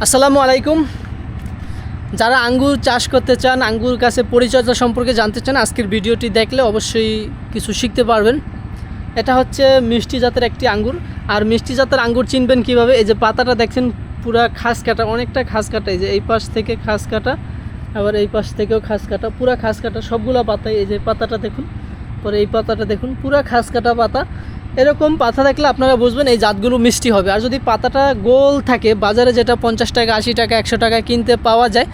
আসসালামু আলাইকুম। যারা আঙ্গুর চাষ করতে চান, আঙ্গুর গাছের পরিচর্যা সম্পর্কে জানতে চান, আজকের ভিডিওটি দেখলে অবশ্যই কিছু শিখতে পারবেন। এটা হচ্ছে মিষ্টি জাতের একটি আঙ্গুর। আর মিষ্টি জাতের আঙ্গুর চিনবেন কিভাবে? এই যে পাতাটা দেখছেন পুরা খাস কাটা, অনেকটা খাস কাটা। এই যে এই পাশ থেকে খাস কাটা, আবার এই পাশ থেকেও খাস কাটা, পুরা খাস কাটা সবগুলো পাতায়। এই যে পাতাটা দেখুন, পরে এই পাতাটা দেখুন, পুরা খাস কাটা পাতা। এরকম পাতা দেখলে আপনারা বুঝবেন এই জাতগুলো মিষ্টি হবে। আর যদি পাতাটা গোল থাকে, বাজারে যেটা 50 টাকা, 80 টাকা, 100 টাকা কিনতে পাওয়া যায়,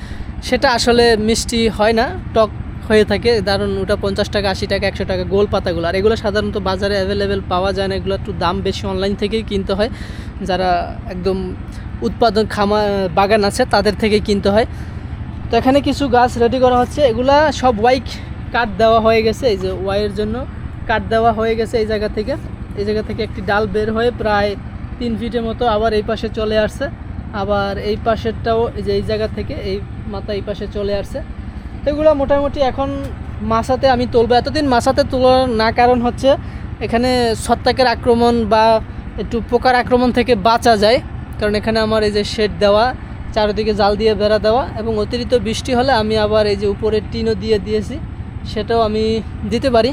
সেটা আসলে মিষ্টি হয় না, টক হয়ে থাকে। কারণ ওটা 50 টাকা, 80 টাকা, 100 টাকা গোল পাতাগুলো। আর এগুলো সাধারণত বাজারে অ্যাভেলেবেল পাওয়া যায় না, এগুলো একটু দাম বেশি, অনলাইন থেকেই কিনতে হয়। যারা একদম উৎপাদন বাগান আছে তাদের থেকেই কিনতে হয়। তো এখানে কিছু গাছ রেডি করা হচ্ছে। এগুলা সব কাট দেওয়া হয়ে গেছে। এই যে ওয়াইয়ের জন্য কাট দেওয়া হয়ে গেছে। এই জায়গা থেকে একটি ডাল বের হয়ে প্রায় 3 ফিটের মতো আবার এই পাশে চলে আসছে। আবার এই পাশেরটাও এই যে এই জায়গা থেকে এই মাথা এই পাশে চলে আসছে। তো এগুলো মোটামুটি এখন মাছাতে আমি তুলবো। এতদিন মাছাতে তোলার না কারণ হচ্ছে এখানে ছত্রাকের আক্রমণ বা একটু পোকার আক্রমণ থেকে বাঁচা যায়। কারণ এখানে আমার এই যে শেড দেওয়া, চারিদিকে জাল দিয়ে বেড়া দেওয়া, এবং অতিরিক্ত বৃষ্টি হলে আমি আবার এই যে উপরে টিনও দিয়েছি, সেটাও আমি দিতে পারি।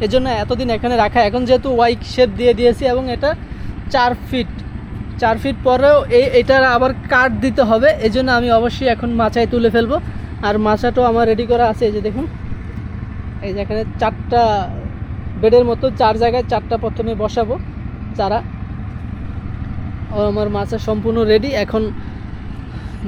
এজন্য এতদিন এখানে রাখা। এখন যেহেতু ওয়াই শেপ দিয়ে দিয়েছি এবং এটা 4 ফিট পরেও এটার আবার কাট দিতে হবে, এজন্য আমি অবশ্যই এখন মাচায় তুলে ফেলবো। আর মাচাটাও আমার রেডি করা আছে। এই যে দেখুন, এই যে এখানে 4টা বেডের মতো 4 জায়গায় 4টা প্রথমে বসাবো চারা। আমার মাচা সম্পূর্ণ রেডি। এখন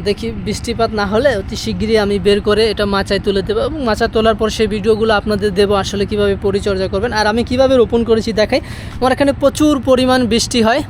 দেখি বৃষ্টিপাত না হলে অতি শিগগিরই আমি বের করে এটা মাচায় তুলে দেবো, এবং মাচা তোলার পর সেই ভিডিওগুলো আপনাদের দেবো আসলে কিভাবে পরিচর্যা করবেন। আর আমি কিভাবে রোপণ করেছি দেখাই। আমার এখানে প্রচুর পরিমাণ বৃষ্টি হয়,